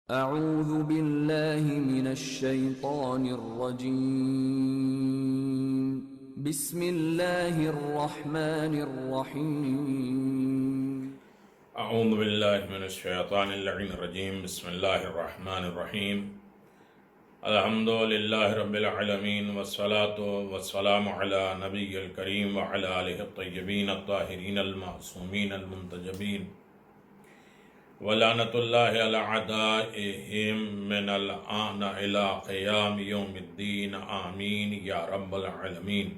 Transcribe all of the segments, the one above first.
اعوذ باللہ من الشیطان الرجیم بسم اللہ الرحمن الرحیم اعوذ باللہ من الشیطان اللعین الرجیم بسم اللہ الرحمن الرحیم الحمد للہ رب العالمین والصلاة والسلام علی نبی الکریم وعلی آلہ الطیبین الطاہرین المعصومین المنتجبین ولعنت اللہ علی اعدائہم من الآن الى قیام یوم الدین آمین یا رب العالمین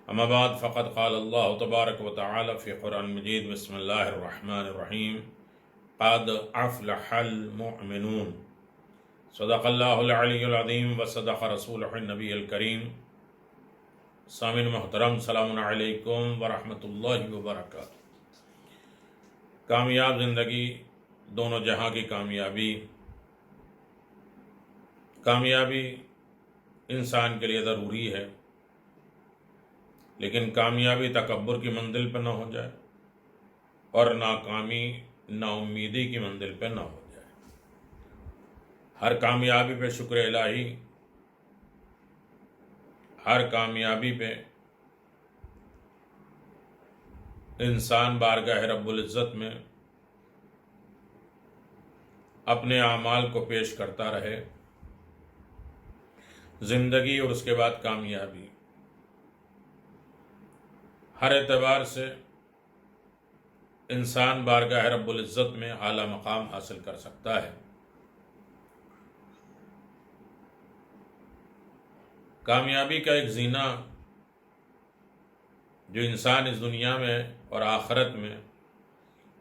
اما بعد فقد قال اللہ تبارک و تعالی فی قرآن مجید بسم اللہ الرحمن الرحیم قد افلح المؤمنون صدق اللہ العلی العظیم و صدق رسولہ النبی الکریم۔ سامعین محترم، السلام علیکم ورحمۃ اللہ وبرکاتہ۔ کامیاب زندگی، دونوں جہاں کی کامیابی انسان کے لیے ضروری ہے، لیکن کامیابی تکبر کی منزل پہ نہ ہو جائے اور ناکامی نا امیدی کی منزل پہ نہ ہو جائے۔ ہر کامیابی پہ شکر الہی، ہر کامیابی پہ انسان بارگاہ رب العزت میں اپنے اعمال کو پیش کرتا رہے۔ زندگی اور اس کے بعد کامیابی ہر اعتبار سے انسان بارگاہ رب العزت میں اعلیٰ مقام حاصل کر سکتا ہے۔ کامیابی کا ایک زینہ جو انسان اس دنیا میں اور آخرت میں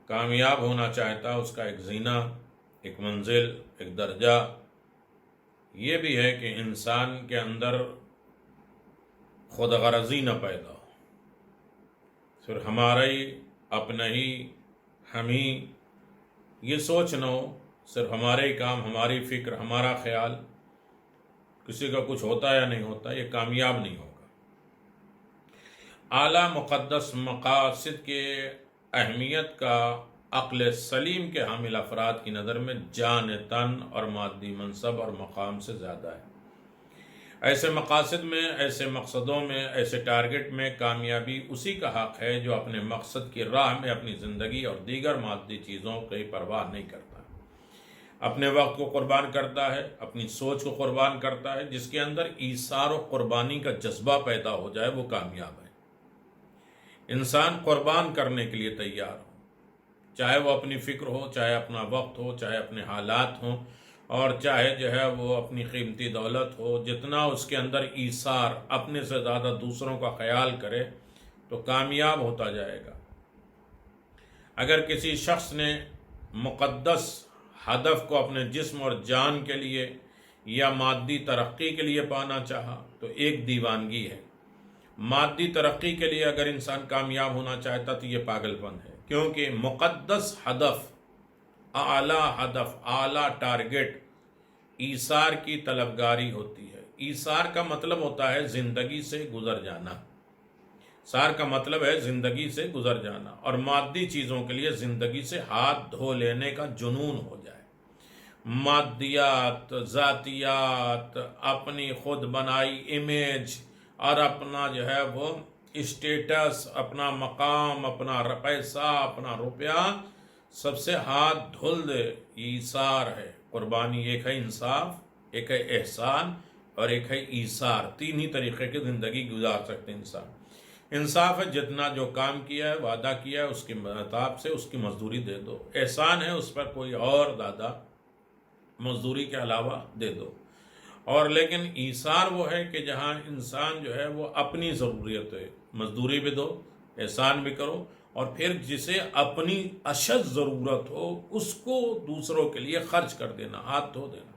کامیاب ہونا چاہتا ہے، اس کا ایک زینہ، ایک منزل، ایک درجہ یہ بھی ہے کہ انسان کے اندر خود غرضی نہ پیدا ہو، صرف ہمارا ہی، اپنا ہی، ہم ہی، یہ سوچ نہ ہو، صرف ہمارے ہی کام، ہماری فکر، ہمارا خیال، کسی کا کچھ ہوتا یا نہیں ہوتا، یہ کامیاب نہیں ہوگا۔ اعلیٰ مقدس مقاصد کے اہمیت کا عقل سلیم کے حامل افراد کی نظر میں جان تن اور مادی منصب اور مقام سے زیادہ ہے۔ ایسے مقاصد میں، ایسے مقصدوں میں، ایسے ٹارگٹ میں کامیابی اسی کا حق ہے جو اپنے مقصد کی راہ میں اپنی زندگی اور دیگر مادی چیزوں کی پرواہ نہیں کرتا، اپنے وقت کو قربان کرتا ہے، اپنی سوچ کو قربان کرتا ہے۔ جس کے اندر ایثار و قربانی کا جذبہ پیدا ہو جائے وہ کامیاب ہے۔ انسان قربان کرنے کے لیے تیار ہو، چاہے وہ اپنی فکر ہو، چاہے اپنا وقت ہو، چاہے اپنے حالات ہوں، اور چاہے جو ہے وہ اپنی قیمتی دولت ہو۔ جتنا اس کے اندر ایثار، اپنے سے زیادہ دوسروں کا خیال کرے تو کامیاب ہوتا جائے گا۔ اگر کسی شخص نے مقدس ہدف کو اپنے جسم اور جان کے لیے یا مادی ترقی کے لیے پانا چاہا تو ایک دیوانگی ہے۔ مادی ترقی کے لیے اگر انسان کامیاب ہونا چاہتا تو یہ پاگل پن ہے، کیونکہ مقدس ہدف، اعلیٰ ٹارگٹ ایثار کی طلبگاری ہوتی ہے۔ ایثار کا مطلب ہوتا ہے زندگی سے گزر جانا، ایثار کا مطلب ہے زندگی سے گزر جانا، اور مادی چیزوں کے لیے زندگی سے ہاتھ دھو لینے کا جنون ہو جائے۔ مادیات، ذاتیات، اپنی خود بنائی امیج اور اپنا جو ہے وہ اسٹیٹس، اپنا مقام، اپنا پیسہ، اپنا روپیہ، سب سے ہاتھ دھل دے، ایثار ہے، قربانی۔ ایک ہے انصاف، ایک ہے احسان، اور ایک ہے ایثار۔ تین ہی طریقے کی زندگی گزار سکتے انسان۔ انصاف ہے جتنا جو کام کیا ہے، وعدہ کیا ہے، اس کے مطابق سے اس کی مزدوری دے دو۔ احسان ہے اس پر کوئی اور زیادہ مزدوری کے علاوہ دے دو۔ اور لیکن ایثار وہ ہے کہ جہاں انسان جو ہے وہ اپنی ضروریت ہے، مزدوری بھی دو، احسان بھی کرو، اور پھر جسے اپنی اشد ضرورت ہو اس کو دوسروں کے لیے خرچ کر دینا، ہاتھ دھو دینا۔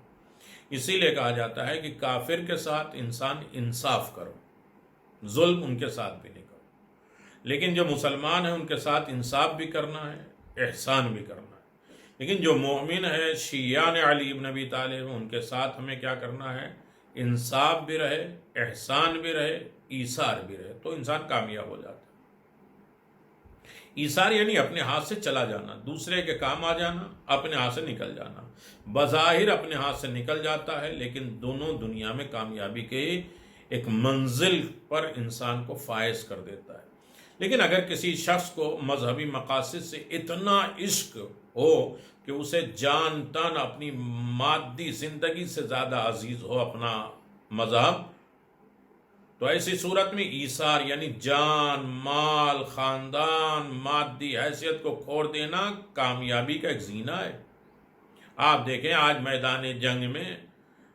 اسی لیے کہا جاتا ہے کہ کافر کے ساتھ انسان انصاف کرو، ظلم ان کے ساتھ بھی نہیں کرو، لیکن جو مسلمان ہیں ان کے ساتھ انصاف بھی کرنا ہے، احسان بھی کرنا ہے۔ لیکن جو مومن ہے، شیعان علی ابن ابی طالب، ان کے ساتھ ہمیں کیا کرنا ہے؟ انصاف بھی رہے، احسان بھی رہے، ایثار بھی رہے، تو انسان کامیاب ہو جاتا ہے۔ ایثار یعنی اپنے ہاتھ سے چلا جانا، دوسرے کے کام آ جانا، اپنے ہاتھ سے نکل جانا۔ بظاہر اپنے ہاتھ سے نکل جاتا ہے، لیکن دونوں دنیا میں کامیابی کے ایک منزل پر انسان کو فائز کر دیتا ہے۔ لیکن اگر کسی شخص کو مذہبی مقاصد سے اتنا عشق ہو کہ اسے جان تن اپنی مادی زندگی سے زیادہ عزیز ہو اپنا مذہب، تو ایسی صورت میں ایثار یعنی جان، مال، خاندان، مادی حیثیت کو کھوڑ دینا کامیابی کا ایک زینہ ہے۔ آپ دیکھیں آج میدان جنگ میں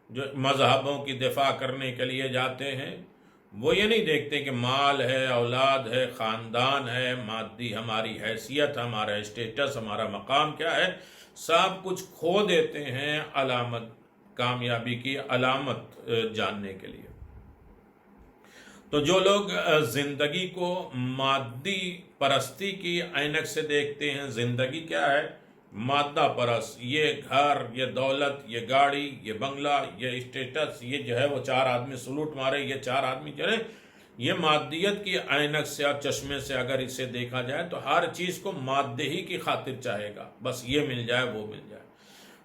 جو مذہبوں کی دفاع کرنے کے لیے جاتے ہیں، وہ یہ نہیں دیکھتے کہ مال ہے، اولاد ہے، خاندان ہے، مادی ہماری حیثیت، ہمارا اسٹیٹس، ہمارا مقام کیا ہے، سب کچھ کھو دیتے ہیں علامت کامیابی کی علامت جاننے کے لیے۔ تو جو لوگ زندگی کو مادی پرستی کی عینک سے دیکھتے ہیں، زندگی کیا ہے؟ مادہ پرست، یہ گھر، یہ دولت، یہ گاڑی، یہ بنگلہ، یہ اسٹیٹس، یہ جو ہے وہ 4 آدمی سلوٹ مارے، یہ 4 آدمی چلے، یہ مادیت کی عینک سے اور چشمے سے اگر اسے دیکھا جائے تو ہر چیز کو مادے ہی کی خاطر چاہے گا، بس یہ مل جائے وہ مل جائے۔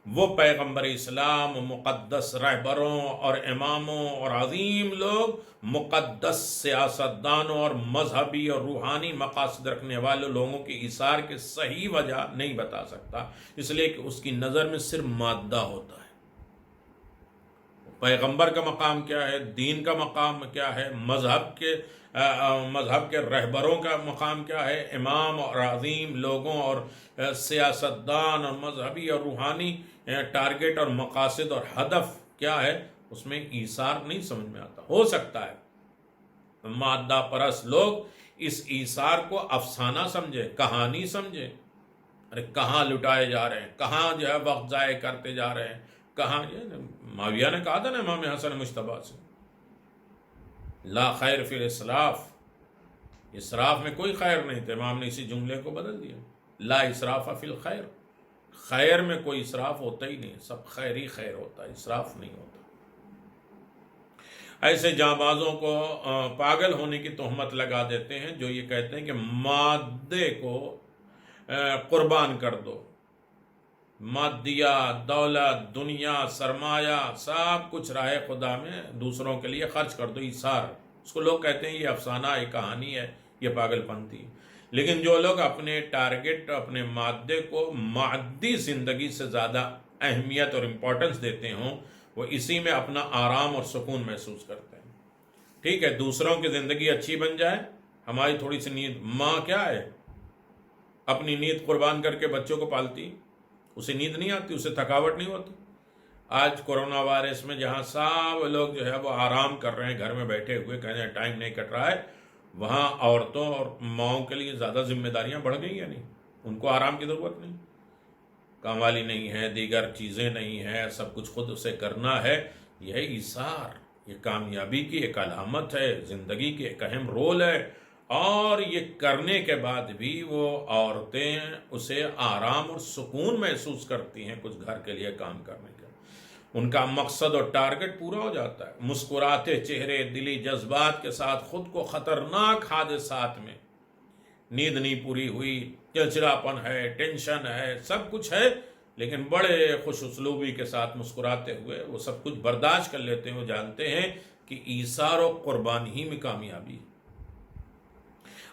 وہ پیغمبر اسلام، مقدس رہبروں اور اماموں اور عظیم لوگ، مقدس سیاستدانوں اور مذہبی اور روحانی مقاصد رکھنے والے لوگوں کی ایثار کی صحیح وجہ نہیں بتا سکتا، اس لیے کہ اس کی نظر میں صرف مادہ ہوتا ہے۔ پیغمبر کا مقام کیا ہے، دین کا مقام کیا ہے، مذہب کے رہبروں کا مقام کیا ہے، امام اور عظیم لوگوں اور سیاستدان اور مذہبی اور روحانی ٹارگٹ اور مقاصد اور ہدف کیا ہے، اس میں ایثار نہیں سمجھ میں آتا۔ ہو سکتا ہے مادہ پرست لوگ اس ایثار کو افسانہ سمجھے، کہانی سمجھے، ارے کہاں لٹائے جا رہے ہیں، کہاں جو ہے وقت ضائع کرتے جا رہے ہیں، کہاں معاویہ نے کہا تھا نا امام حسن مجتبیٰ سے، لا خیر فی الاسراف، اسراف میں کوئی خیر نہیں تھا، امام نے اسی جملے کو بدل دیا، لا اسراف فی الخیر، خیر میں کوئی اسراف ہوتا ہی نہیں، سب خیر ہی خیر ہوتا ہے، اسراف نہیں ہوتا۔ ایسے جانبازوں کو پاگل ہونے کی تہمت لگا دیتے ہیں جو یہ کہتے ہیں کہ مادے کو قربان کر دو، مادیات، دولت، دنیا، سرمایہ، سب کچھ راہ خدا میں دوسروں کے لیے خرچ کر دو، ایثار۔ اس کو لوگ کہتے ہیں یہ افسانہ، یہ کہانی ہے، یہ پاگل پنتی۔ لیکن جو لوگ اپنے ٹارگٹ، اپنے مادے کو مادی زندگی سے زیادہ اہمیت اور امپورٹنس دیتے ہوں، وہ اسی میں اپنا آرام اور سکون محسوس کرتے ہیں۔ ٹھیک ہے، دوسروں کی زندگی اچھی بن جائے، ہماری تھوڑی سی نیند، ماں کیا ہے، اپنی نیند قربان کر کے بچوں کو پالتی، اسے نیند نہیں آتی، اسے تھکاوٹ نہیں ہوتی۔ آج کورونا وائرس میں جہاں سب لوگ جو ہے وہ آرام کر رہے ہیں، گھر میں بیٹھے ہوئے، کہنے ٹائم نہیں کٹ رہا ہے، وہاں عورتوں اور ماؤں کے لیے زیادہ ذمہ داریاں بڑھ گئی ہیں، نہیں، ان کو آرام کی ضرورت نہیں، کام والی نہیں ہے، دیگر چیزیں نہیں ہیں، سب کچھ خود اسے کرنا ہے۔ یہ ایثار، یہ کامیابی کی ایک علامت ہے، زندگی کی ایک اہم رول ہے، اور یہ کرنے کے بعد بھی وہ عورتیں اسے آرام اور سکون محسوس کرتی ہیں کچھ گھر کے لیے کام کرنے کا، ان کا مقصد اور ٹارگٹ پورا ہو جاتا ہے۔ مسکراتے چہرے، دلی جذبات کے ساتھ خود کو خطرناک حادثات میں، نیند نہیں پوری ہوئی، چڑچڑاپن ہے، ٹینشن ہے، سب کچھ ہے، لیکن بڑے خوش اسلوبی کے ساتھ مسکراتے ہوئے وہ سب کچھ برداشت کر لیتے ہیں، وہ جانتے ہیں کہ ایثار و قربانی ہی میں کامیابی ہے۔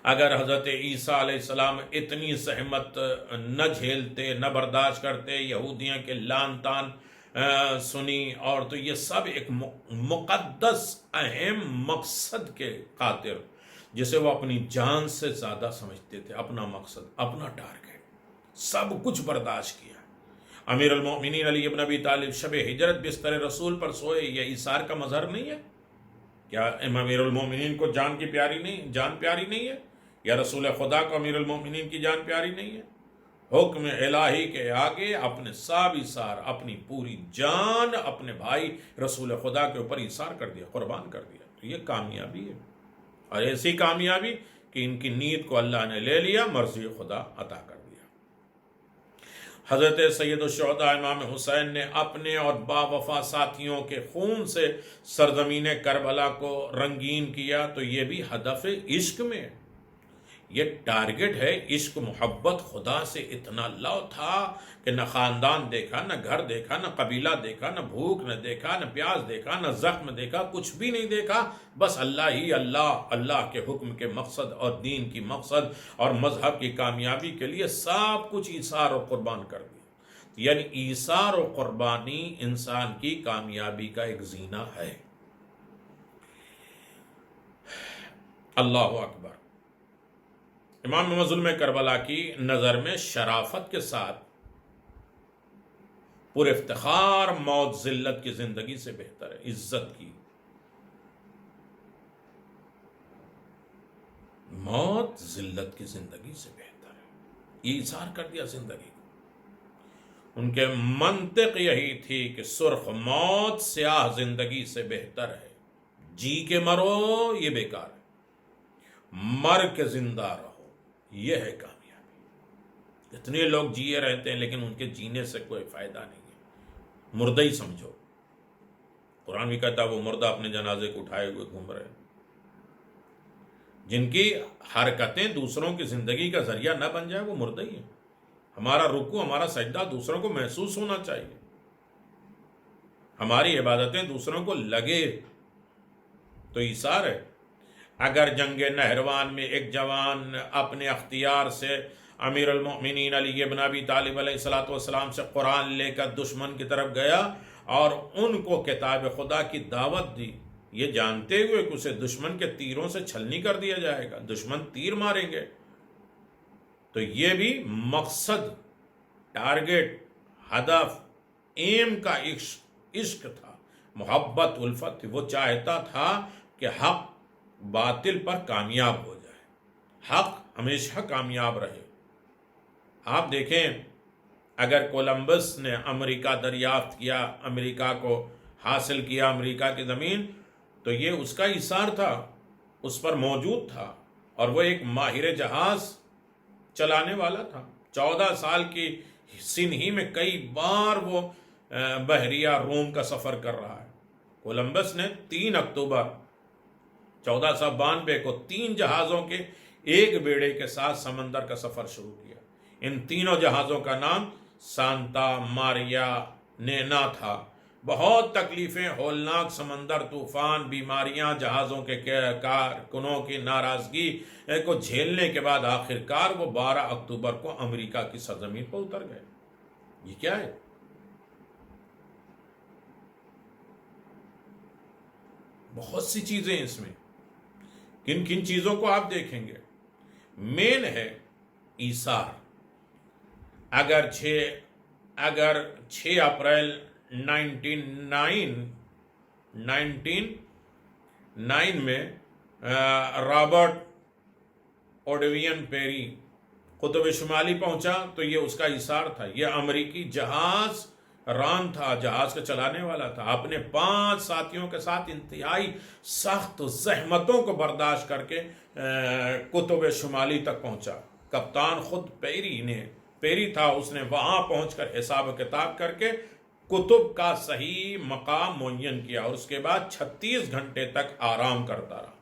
اگر حضرت عیسیٰ علیہ السلام اتنی زحمت نہ جھیلتے، نہ برداشت کرتے، یہودیاں کے لعن طعن سنی، اور تو یہ سب ایک مقدس اہم مقصد کے خاطر، جسے وہ اپنی جان سے زیادہ سمجھتے تھے، اپنا مقصد، اپنا ٹارگٹ، سب کچھ برداشت کیا۔ امیر المومنین علی ابن ابی طالب شب ہجرت بستر رسول پر سوئے، یہ ایثار کا مظہر نہیں ہے؟ کیا امیر المومنین کو جان پیاری نہیں ہے؟ یا رسول خدا کو امیر المومنین کی جان پیاری نہیں ہے؟ حکم الہی کے آگے اپنے سب ایثار، اپنی پوری جان اپنے بھائی رسول خدا کے اوپر ایثار کر دیا، قربان کر دیا۔ تو یہ کامیابی ہے، اور ایسی کامیابی کہ ان کی نیت کو اللہ نے لے لیا، مرضی خدا عطا کر دیا۔ حضرت سید الشہداء امام حسین نے اپنے اور با وفا ساتھیوں کے خون سے سرزمین کربلا کو رنگین کیا، تو یہ بھی ہدف عشق میں ہے۔ یہ ٹارگٹ ہے۔ عشق محبت خدا سے اتنا لو تھا کہ نہ خاندان دیکھا، نہ گھر دیکھا، نہ قبیلہ دیکھا، نہ بھوک نہ دیکھا، نہ پیاس دیکھا، نہ زخم دیکھا، کچھ بھی نہیں دیکھا، بس اللہ ہی اللہ، اللہ کے حکم کے مقصد اور دین کی مقصد اور مذہب کی کامیابی کے لیے سب کچھ ایثار اور قربان کر دیا۔ یعنی ایثار و قربانی انسان کی کامیابی کا ایک زینہ ہے۔ اللہ اکبر۔ امام مظلوم کربلا کی نظر میں شرافت کے ساتھ پر افتخار موت ذلت کی زندگی سے بہتر ہے، عزت کی۔ موت ذلت کی زندگی سے بہتر ہے، ایثار کر دیا زندگی کو۔ ان کے منطق یہی تھی کہ سرخ موت سیاہ زندگی سے بہتر ہے، جی کے مرو یہ بیکار ہے، مر کے زندہ رہو یہ ہے کامیابی۔ اتنے لوگ جیے رہتے ہیں لیکن ان کے جینے سے کوئی فائدہ نہیں ہے، مردہ ہی سمجھو۔ قرآن بھی کہتا ہے وہ مردہ اپنے جنازے کو اٹھائے ہوئے گھوم رہے ہیں۔ جن کی حرکتیں دوسروں کی زندگی کا ذریعہ نہ بن جائے وہ مردہ ہی ہیں۔ ہمارا رکوع ہمارا سجدہ دوسروں کو محسوس ہونا چاہیے، ہماری عبادتیں دوسروں کو لگے تو ایثار ہے۔ اگر جنگ نہروان میں ایک جوان اپنے اختیار سے امیر المؤمنین علی بن ابی طالب علیہ السلام سے قرآن لے کر دشمن کی طرف گیا اور ان کو کتاب خدا کی دعوت دی، یہ جانتے ہوئے کہ اسے دشمن کے تیروں سے چھلنی کر دیا جائے گا، دشمن تیر ماریں گے، تو یہ بھی مقصد، ٹارگٹ، ہدف، ایم کا عشق تھا، محبت الفت تھی۔ وہ چاہتا تھا کہ حق باطل پر کامیاب ہو جائے، حق ہمیشہ کامیاب رہے۔ آپ دیکھیں اگر کولمبس نے امریکہ دریافت کیا، امریکہ کو حاصل کیا، امریکہ کی زمین، تو یہ اس کا ایثار تھا، اس پر موجود تھا، اور وہ ایک ماہر جہاز چلانے والا تھا۔ 14 سال کی سن ہی میں کئی بار وہ بحریہ روم کا سفر کر رہا ہے۔ کولمبس نے 3 اکتوبر 1492 کو 3 جہازوں کے ایک بیڑے کے ساتھ سمندر کا سفر شروع کیا۔ ان تینوں جہازوں کا نام سانتا ماریا نینا تھا۔ بہت تکلیفیں، ہولناک سمندر، طوفان، بیماریاں، جہازوں کے کارکنوں کی ناراضگی کو جھیلنے کے بعد آخرکار وہ 12 اکتوبر کو امریکہ کی سرزمین پر اتر گئے۔ یہ کیا ہے؟ بہت سی چیزیں اس میں، کن کن چیزوں کو آپ دیکھیں گے؟ مین ہے ایثار۔ اگر 6 اپریل 1909 میں رابرٹ اوڈوین پیری قطب شمالی پہنچا تو یہ اس کا ایثار تھا۔ یہ امریکی جہاز ران تھا، جہاز کا چلانے والا تھا، اپنے 5 ساتھیوں کے ساتھ انتہائی سخت زحمتوں کو برداشت کر کے قطب شمالی تک پہنچا۔ کپتان خود پیری تھا، اس نے وہاں پہنچ کر حساب و کتاب کر کے قطب کا صحیح مقام معین کیا اور اس کے بعد 36 گھنٹے تک آرام کرتا رہا۔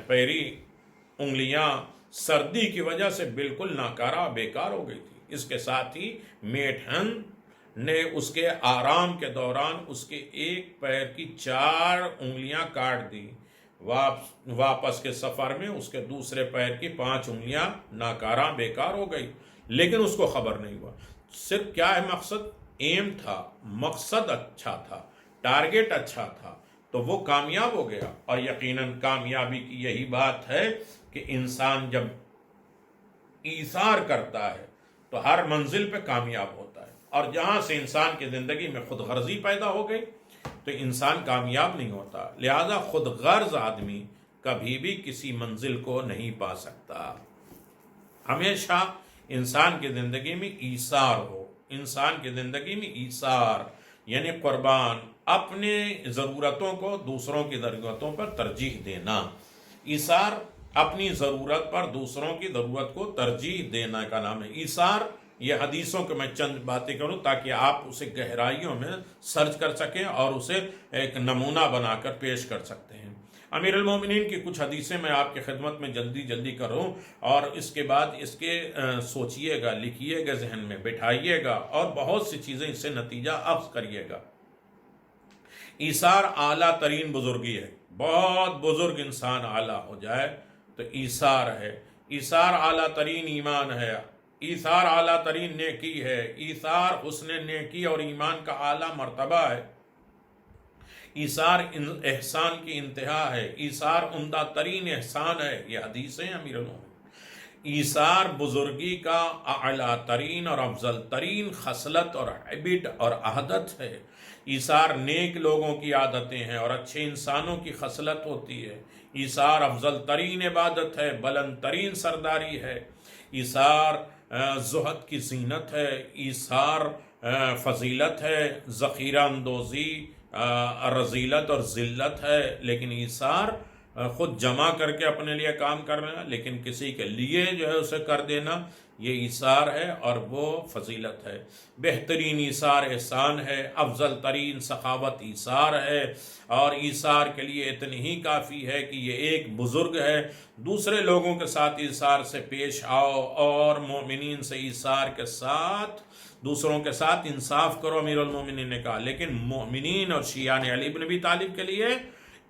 پیری انگلیاں سردی کی وجہ سے بالکل ناکارہ بیکار ہو گئی تھی۔ اس کے ساتھ ہی میٹھن نے اس کے آرام کے دوران اس کے ایک پیر کی 4 انگلیاں کاٹ دی۔ واپس کے سفر میں اس کے دوسرے پیر کی 5 انگلیاں ناکارہ بیکار ہو گئی، لیکن اس کو خبر نہیں ہوا۔ صرف کیا ہے مقصد؟ ایم تھا، مقصد اچھا تھا، ٹارگٹ اچھا تھا، تو وہ کامیاب ہو گیا۔ اور یقیناً کامیابی کی یہی بات ہے کہ انسان جب ایثار کرتا ہے تو ہر منزل پہ کامیاب ہوتا ہے، اور جہاں سے انسان کی زندگی میں خود غرضی پیدا ہو گئی تو انسان کامیاب نہیں ہوتا۔ لہذا خود غرض آدمی کبھی بھی کسی منزل کو نہیں پا سکتا۔ ہمیشہ انسان کی زندگی میں ایثار ہو، انسان کی زندگی میں ایثار یعنی قربان، اپنے ضرورتوں کو دوسروں کی ضرورتوں پر ترجیح دینا۔ ایثار اپنی ضرورت پر دوسروں کی ضرورت کو ترجیح دینا کا نام ہے ایثار۔ یہ حدیثوں کے میں چند باتیں کروں تاکہ آپ اسے گہرائیوں میں سرچ کر سکیں اور اسے ایک نمونہ بنا کر پیش کر سکتے ہیں۔ امیر المومنین کی کچھ حدیثیں میں آپ کی خدمت میں جلدی کروں، اور اس کے بعد اس کے سوچئے گا، لکھیے گا، ذہن میں بٹھائیے گا، اور بہت سی چیزیں اس سے نتیجہ اخذ کریے گا۔ ایثار اعلیٰ ترین بزرگی ہے۔ بہت بزرگ انسان اعلیٰ ہو جائے تو ایثار ہے۔ ایثار اعلیٰ ترین ایمان ہے، ایثار اعلیٰ ترین نیکی ہے، ایثار حسن نیکی اور ایمان کا اعلیٰ مرتبہ ہے، ایثار احسان کی انتہا ہے، ایثار عمدہ ترین احسان ہے۔ یہ حدیثیں امیر المومنین۔ ایثار بزرگی کا اعلیٰ ترین اور افضل ترین خصلت اور ہیبٹ اور عادت ہے۔ ایثار نیک لوگوں کی عادتیں ہیں اور اچھے انسانوں کی خصلت ہوتی ہے۔ ایثار افضل ترین عبادت ہے، بلند ترین سرداری ہے۔ ایثار زہد کی زینت ہے، ایثار فضیلت ہے، ذخیرہ اندوزی رذیلت اور ذلت ہے۔ لیکن ایثار خود جمع کر کے اپنے لیے کام کرنا، لیکن کسی کے لیے جو ہے اسے کر دینا، یہ ایثار ہے اور وہ فضیلت ہے۔ بہترین ایثار احسان ہے، افضل ترین سخاوت ایثار ہے، اور ایثار کے لیے اتنی ہی کافی ہے کہ یہ ایک بزرگ ہے۔ دوسرے لوگوں کے ساتھ ایثار سے پیش آؤ، اور مومنین سے ایثار کے ساتھ دوسروں کے ساتھ انصاف کرو، امیر المومنین نے کہا۔ لیکن مومنین اور شیعان علی بن ابی طالب کے لیے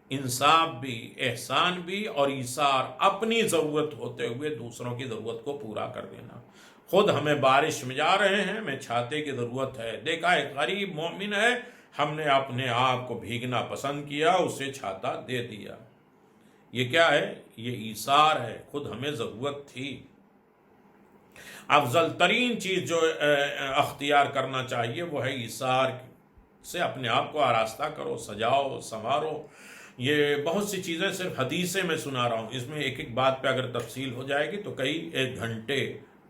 انصاف بھی، احسان بھی اور ایثار، اپنی ضرورت ہوتے ہوئے دوسروں کی ضرورت کو پورا کر دینا۔ خود ہمیں بارش میں جا رہے ہیں، ہمیں چھاتے کی ضرورت ہے، دیکھا ایک غریب مومن ہے، ہم نے اپنے آپ کو بھیگنا پسند کیا، اسے چھاتا دے دیا۔ یہ کیا ہے؟ یہ ایثار ہے، خود ہمیں ضرورت تھی۔ افضل ترین چیز جو اختیار کرنا چاہیے وہ ہے ایثار سے اپنے آپ کو آراستہ کرو، سجاؤ، سنوارو۔ یہ بہت سی چیزیں صرف حدیثیں میں سنا رہا ہوں، اس میں ایک ایک بات پہ اگر تفصیل ہو جائے گی تو ایک گھنٹے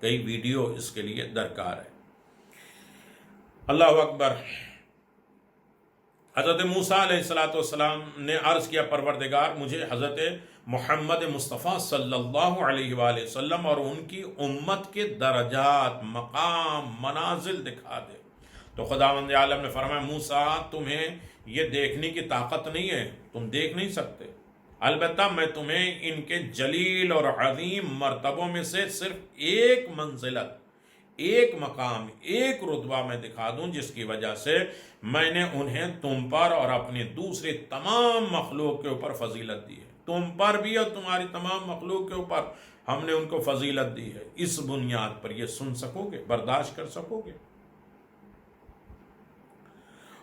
کئی ویڈیو اس کے لیے درکار ہے۔ اللہ اکبر۔ حضرت موسیٰ علیہ السلام نے عرض کیا، پروردگار مجھے حضرت محمد مصطفیٰ صلی اللہ علیہ وآلہ وسلم اور ان کی امت کے درجات، مقام، منازل دکھا دے۔ تو خداوند عالم نے فرمایا، موسیٰ تمہیں یہ دیکھنے کی طاقت نہیں ہے، تم دیکھ نہیں سکتے، البتہ میں تمہیں ان کے جلیل اور عظیم مرتبوں میں سے صرف ایک منزلت، ایک مقام، ایک رتبہ میں دکھا دوں، جس کی وجہ سے میں نے انہیں تم پر اور اپنی دوسری تمام مخلوق کے اوپر فضیلت دی ہے۔ تم پر بھی اور تمہاری تمام مخلوق کے اوپر ہم نے ان کو فضیلت دی ہے۔ اس بنیاد پر یہ سن سکو گے، برداشت کر سکو گے؟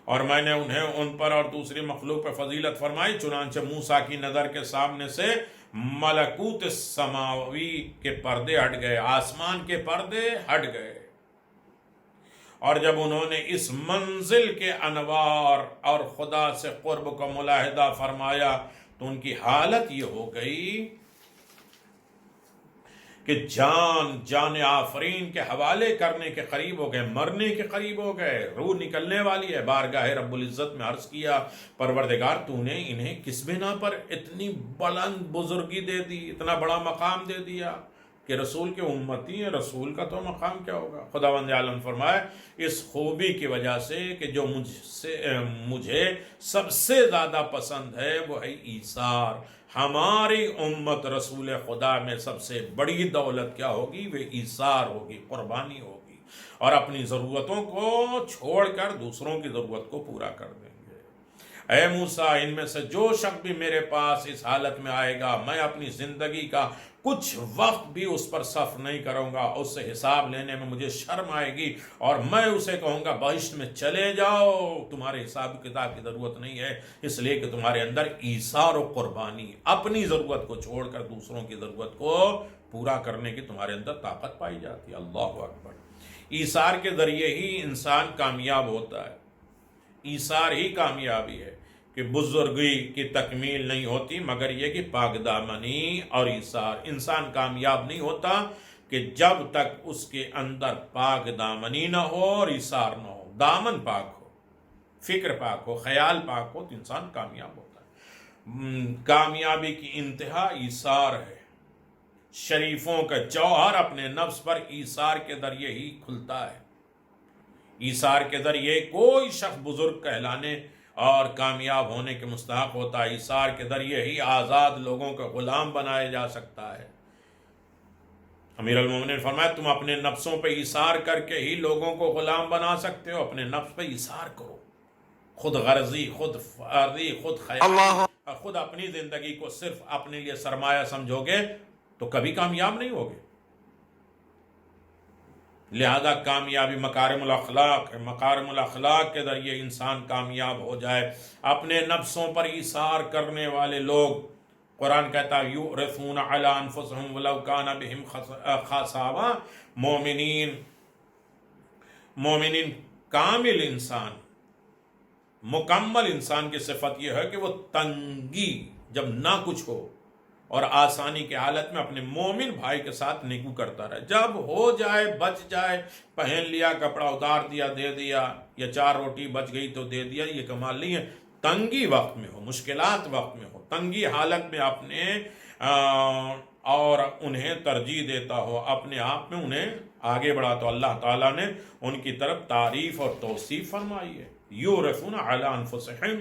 اور میں نے انہیں ان پر اور دوسری مخلوق پر فضیلت فرمائی، چنانچہ موسیٰ کی نظر کے سامنے سے ملکوت السماوی کے پردے ہٹ گئے، آسمان کے پردے ہٹ گئے، اور جب انہوں نے اس منزل کے انوار اور خدا سے قرب کا ملاحظہ فرمایا تو ان کی حالت یہ ہو گئی کہ جان آفرین کے حوالے کرنے کے قریب ہو گئے، مرنے کے قریب ہو گئے، روح نکلنے والی ہے۔ بارگاہ رب العزت میں عرض کیا، پروردگار تو نے انہیں کس بنا پر اتنی بلند بزرگی دے دی، اتنا بڑا مقام دے دیا کہ رسول کے امتی ہیں، رسول کا تو مقام کیا ہوگا؟ خداوند عالم فرمائے، اس خوبی کی وجہ سے کہ جو مجھے سب سے زیادہ پسند ہے وہ ہے ایثار۔ ہماری امت رسول خدا میں سب سے بڑی دولت کیا ہوگی؟ وہ ایثار ہوگی، قربانی ہوگی، اور اپنی ضرورتوں کو چھوڑ کر دوسروں کی ضرورت کو پورا کر دیں گے۔ اے موسیٰ، ان میں سے جو شخص بھی میرے پاس اس حالت میں آئے گا، میں اپنی زندگی کا کچھ وقت بھی اس پر صرف نہیں کروں گا، اس سے حساب لینے میں مجھے شرم آئے گی، اور میں اسے کہوں گا بہشت میں چلے جاؤ، تمہارے حساب کتاب کی ضرورت نہیں ہے، اس لیے کہ تمہارے اندر ایثار و قربانی، اپنی ضرورت کو چھوڑ کر دوسروں کی ضرورت کو پورا کرنے کی تمہارے اندر طاقت پائی جاتی ہے۔ اللہ اکبر۔ ایثار کے ذریعے ہی انسان کامیاب ہوتا ہے، ایثار ہی کامیابی ہے، کہ بزرگی کی تکمیل نہیں ہوتی مگر یہ کہ پاک دامنی اور ایثار۔ انسان کامیاب نہیں ہوتا کہ جب تک اس کے اندر پاک دامنی نہ ہو اور ایثار نہ ہو۔ دامن پاک ہو، فکر پاک ہو، خیال پاک ہو تو انسان کامیاب ہوتا ہے۔ کامیابی کی انتہا ایثار ہے۔ شریفوں کا جوہر اپنے نفس پر ایثار کے ذریعے ہی کھلتا ہے۔ ایثار کے ذریعے کوئی شخص بزرگ کہلانے اور کامیاب ہونے کے مستحق ہوتا ہے۔ ایثار کے ذریعے ہی آزاد لوگوں کو غلام بنایا جا سکتا ہے۔ امیر المومنین نے فرمایا تم اپنے نفسوں پہ ایثار کر کے ہی لوگوں کو غلام بنا سکتے ہو۔ اپنے نفس پہ ایثار کرو، خود غرضی، خود فارضی، خود خیالی اور خود اپنی زندگی کو صرف اپنے لیے سرمایہ سمجھو گے تو کبھی کامیاب نہیں ہوگے۔ لہذا کامیابی مکارم الاخلاق ہے، مکارم الاخلاق کے ذریعے انسان کامیاب ہو جائے۔ اپنے نفسوں پر ایثار کرنے والے لوگ، قرآن کہتا ہے یؤرثون علی انفسہم ولو کان بہم خصاصہ، مومنین کامل انسان، مکمل انسان کی صفت یہ ہے کہ وہ تنگی جب نہ کچھ ہو اور آسانی کے حالت میں اپنے مومن بھائی کے ساتھ نیکو کرتا رہے، جب ہو جائے بچ جائے، پہن لیا کپڑا اتار دیا دے دیا، یا 4 روٹی بچ گئی تو دے دیا، یہ کمال نہیں ہے۔ تنگی وقت میں ہو، مشکلات وقت میں ہو، تنگی حالت میں اپنے اور انہیں ترجیح دیتا ہو، اپنے آپ میں انہیں آگے بڑھا، تو اللہ تعالیٰ نے ان کی طرف تعریف اور توصیف فرمائی ہے۔ یورثون علی انفسہم،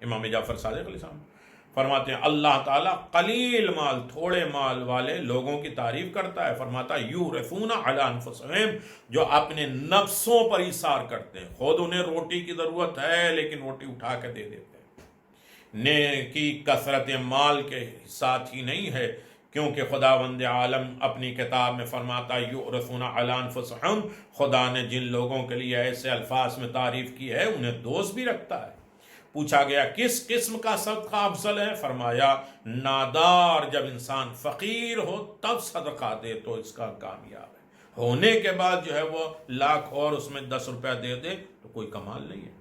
امام جعفر صادق علیہ السلام فرماتے ہیں اللہ تعالیٰ قلیل مال، تھوڑے مال والے لوگوں کی تعریف کرتا ہے، فرماتا ہے یورثون علی انفسہم، جو اپنے نفسوں پر ایثار کرتے ہیں، خود انہیں روٹی کی ضرورت ہے لیکن روٹی اٹھا کے دے دیتے ہیں۔ نیکی کثرت مال کے ساتھ ہی نہیں ہے، کیونکہ خداوند عالم اپنی کتاب میں فرماتا ہے یؤرثون علی انفسہم، خدا نے جن لوگوں کے لیے ایسے الفاظ میں تعریف کی ہے انہیں دوست بھی رکھتا ہے۔ پوچھا گیا کس قسم کا صدقہ افضل ہے؟ فرمایا نادار، جب انسان فقیر ہو تب صدقہ دے تو اس کا کامیاب ہے، ہونے کے بعد جو ہے وہ لاکھ اور اس میں 10 روپیہ دے دے تو کوئی کمال نہیں ہے۔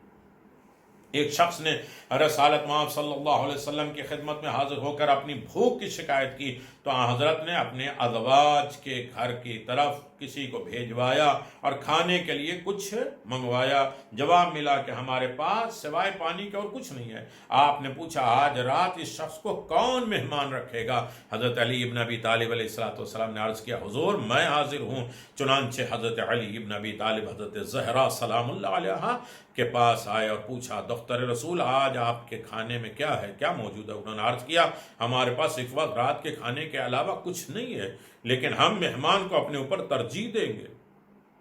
ایک شخص نے رسالت مآب صلی اللہ علیہ وسلم کی خدمت میں حاضر ہو کر اپنی بھوک کی شکایت کی تو حضرت نے اپنے ازواج کے گھر کی طرف کسی کو بھیجوایا اور کھانے کے لیے کچھ منگوایا۔ جواب ملا کہ ہمارے پاس سوائے پانی کے اور کچھ نہیں ہے۔ آپ نے پوچھا آج رات اس شخص کو کون مہمان رکھے گا؟ حضرت علی ابن ابی طالب علیہ السلام نے عرض کیا حضور میں حاضر ہوں۔ چنانچہ حضرت علی ابن ابی طالب حضرت زہرا سلام اللہ علیہا کے پاس آئے اور پوچھا دختر رسول آج آپ کے کھانے میں کیا ہے، کیا موجود ہے؟ انہوں نے عرض کیا ہمارے پاس اس وقت رات کے کھانے کے علاوہ کچھ نہیں ہے، لیکن ہم مہمان کو اپنے اوپر ترجیح دیں گے،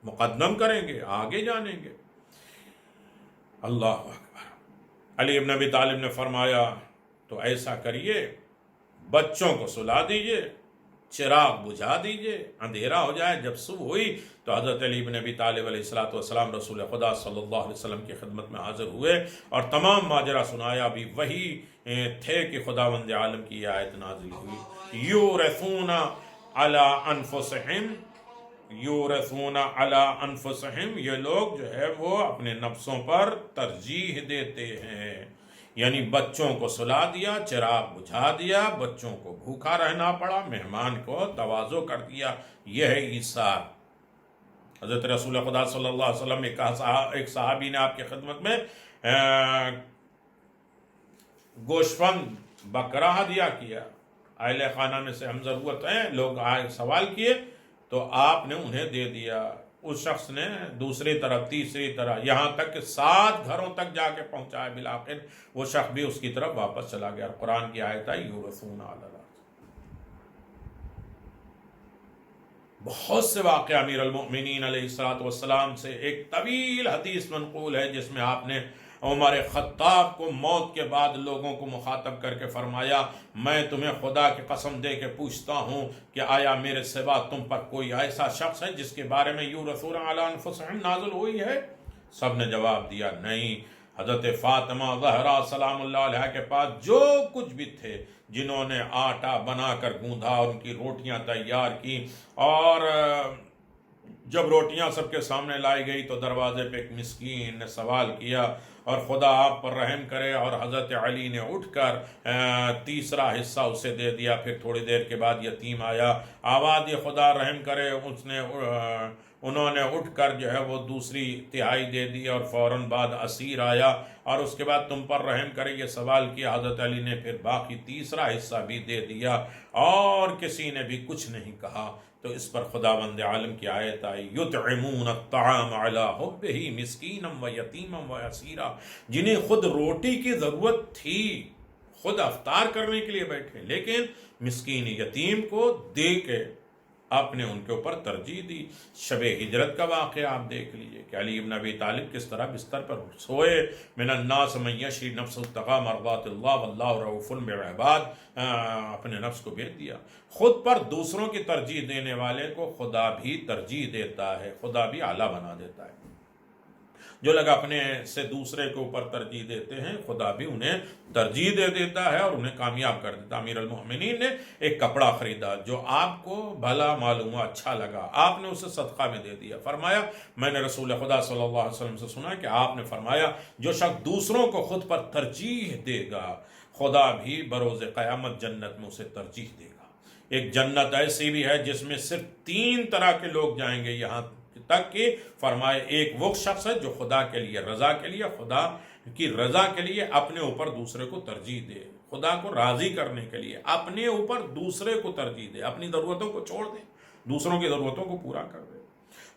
مقدم کریں گے، آگے جانیں گے۔ اللہ اکبر۔ علی ابن ابی طالب نے فرمایا تو ایسا کریے بچوں کو سلا دیجئے، چراغ بجھا دیجئے، اندھیرا ہو جائے۔ جب صبح ہوئی تو حضرت علی بن ابی طالب علیہ السلام رسول خدا صلی اللہ علیہ وسلم کی خدمت میں حاضر ہوئے اور تمام ماجرا سنایا۔ بھی وہی تھے کہ خداوند عالم کی یہ آیت نازل ہوئی یورثون علی انفسہم، یورثون علی انفسہم، یہ لوگ جو ہے وہ اپنے نفسوں پر ترجیح دیتے ہیں، یعنی بچوں کو سلا دیا، چراغ بجھا دیا، بچوں کو بھوکا رہنا پڑا، مہمان کو تواضع کر دیا، یہ ہے ایثار۔ حضرت رسول خدا صلی اللہ علیہ وسلم ایک صحابی نے آپ کی خدمت میں گوشفند بکرا ہدیہ کیا، اہل خانہ میں سے ہم ضرورت ہیں لوگ آئے سوال کیے تو آپ نے انہیں دے دیا۔ اس شخص نے دوسری طرف تیسری طرح یہاں تک کہ 7 گھروں تک جا کے پہنچایا، بالآخر وہ شخص بھی اس کی طرف واپس چلا گیا۔ قرآن کی آیت ہے یورثون علی الارض۔ بہت سے واقعہ امیر المؤمنین علیہ السلام سے ایک طویل حدیث منقول ہے جس میں آپ نے عمر خطاب کو موت کے بعد لوگوں کو مخاطب کر کے فرمایا میں تمہیں خدا کی قسم دے کے پوچھتا ہوں کہ آیا میرے سوا تم پر کوئی ایسا شخص ہے جس کے بارے میں یورثون علی انفسہم نازل ہوئی ہے؟ سب نے جواب دیا نہیں۔ حضرت فاطمہ زہرا سلام اللہ علیہ کے پاس جو کچھ بھی تھے، جنہوں نے آٹا بنا کر گوندھا اور ان کی روٹیاں تیار کی، اور جب روٹیاں سب کے سامنے لائی گئی تو دروازے پہ ایک مسکین نے سوال کیا اور خدا آپ پر رحم کرے، اور حضرت علی نے اٹھ کر تیسرا حصہ اسے دے دیا۔ پھر تھوڑی دیر کے بعد یتیم آیا، آواز یہ خدا رحم کرے، اس نے انہوں نے اٹھ کر جو ہے وہ دوسری تہائی دے دی اور فوراً بعد اسیر آیا اور اس کے بعد تم پر رحم کرے یہ سوال کیا. حضرت علی نے پھر باقی تیسرا حصہ بھی دے دیا اور کسی نے بھی کچھ نہیں کہا. تو اس پر خداوند عالم کی آیت آئی یطعمون الطعام علی حبہ مسکینا و یتیما و اسیرا. جنہیں خود روٹی کی ضرورت تھی، خود افطار کرنے کے لیے بیٹھے، لیکن مسکین یتیم کو دے کے آپ نے ان کے اوپر ترجیح دی. شب ہجرت کا واقعہ آپ دیکھ لیجئے کہ علی بن ابی طالب کس طرح بستر پر سوئے. من الناس من یشری نفس ابتغاء مرضات اللہ واللہ رؤوف بالعباد، اپنے نفس کو بیچ دیا. خود پر دوسروں کی ترجیح دینے والے کو خدا بھی ترجیح دیتا ہے، خدا بھی اعلیٰ بنا دیتا ہے. جو لوگ اپنے سے دوسرے کے اوپر ترجیح دیتے ہیں خدا بھی انہیں ترجیح دے دیتا ہے اور انہیں کامیاب کر دیتا. امیر المؤمنین نے ایک کپڑا خریدا جو آپ کو بھلا معلوم ہوا، اچھا لگا، آپ نے اسے صدقہ میں دے دیا. فرمایا میں نے رسول خدا صلی اللہ علیہ وسلم سے سنا کہ آپ نے فرمایا جو شخص دوسروں کو خود پر ترجیح دے گا خدا بھی بروز قیامت جنت میں اسے ترجیح دے گا. ایک جنت ایسی بھی ہے جس میں صرف 3 طرح کے لوگ جائیں گے، یہاں تک کہ فرمائے ایک وہ شخص ہے جو خدا کے لیے، رضا کے لیے، خدا کی رضا کے لیے اپنے اوپر دوسرے کو ترجیح دے، خدا کو راضی کرنے کے لیے اپنے اوپر دوسرے کو ترجیح دے، اپنی ضرورتوں کو چھوڑ دے، دوسروں کی ضرورتوں کو پورا کر دے.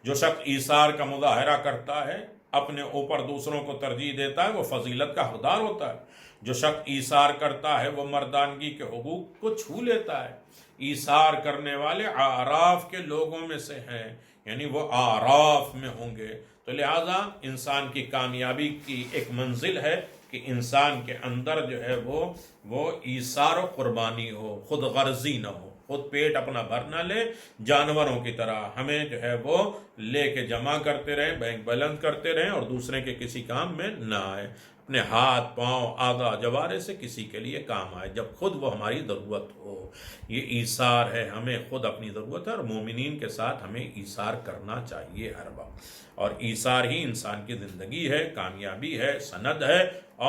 جو شخص ایثار کا مظاہرہ کرتا ہے، اپنے اوپر دوسروں کو ترجیح دیتا ہے، وہ فضیلت کا حقدار ہوتا ہے. جو شخص ایثار کرتا ہے وہ مردانگی کے حقوق کو چھو لیتا ہے. ایثار کرنے والے اعراف کے لوگوں میں سے ہیں، یعنی وہ اعراف میں ہوں گے. تو لہٰذا انسان کی کامیابی کی ایک منزل ہے کہ انسان کے اندر جو ہے وہ ایثار و قربانی ہو، خود غرضی نہ ہو، خود پیٹ اپنا بھر نہ لے. جانوروں کی طرح ہمیں جو ہے وہ لے کے جمع کرتے رہیں، بینک بلند کرتے رہیں اور دوسرے کے کسی کام میں نہ آئے. اپنے ہاتھ پاؤں اعضاء جوارے سے کسی کے لیے کام آئے جب خود وہ ہماری ضرورت ہو. یہ ایثار ہے، ہمیں خود اپنی ضرورت ہے اور مومنین کے ساتھ ہمیں ایثار کرنا چاہیے ہر وقت. اور ایثار ہی انسان کی زندگی ہے، کامیابی ہے، سند ہے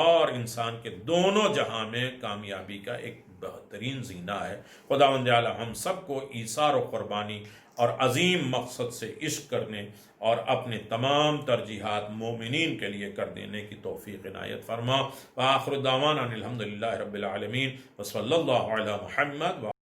اور انسان کے دونوں جہاں میں کامیابی کا ایک بہترین زینہ ہے. خداوند اعلیٰ ہم سب کو ایثار و قربانی اور عظیم مقصد سے عشق کرنے اور اپنے تمام ترجیحات مومنین کے لیے کر دینے کی توفیق عنایت فرما. وآخر دعوانا الحمدللہ رب العالمین وصلی اللہ علی محمد.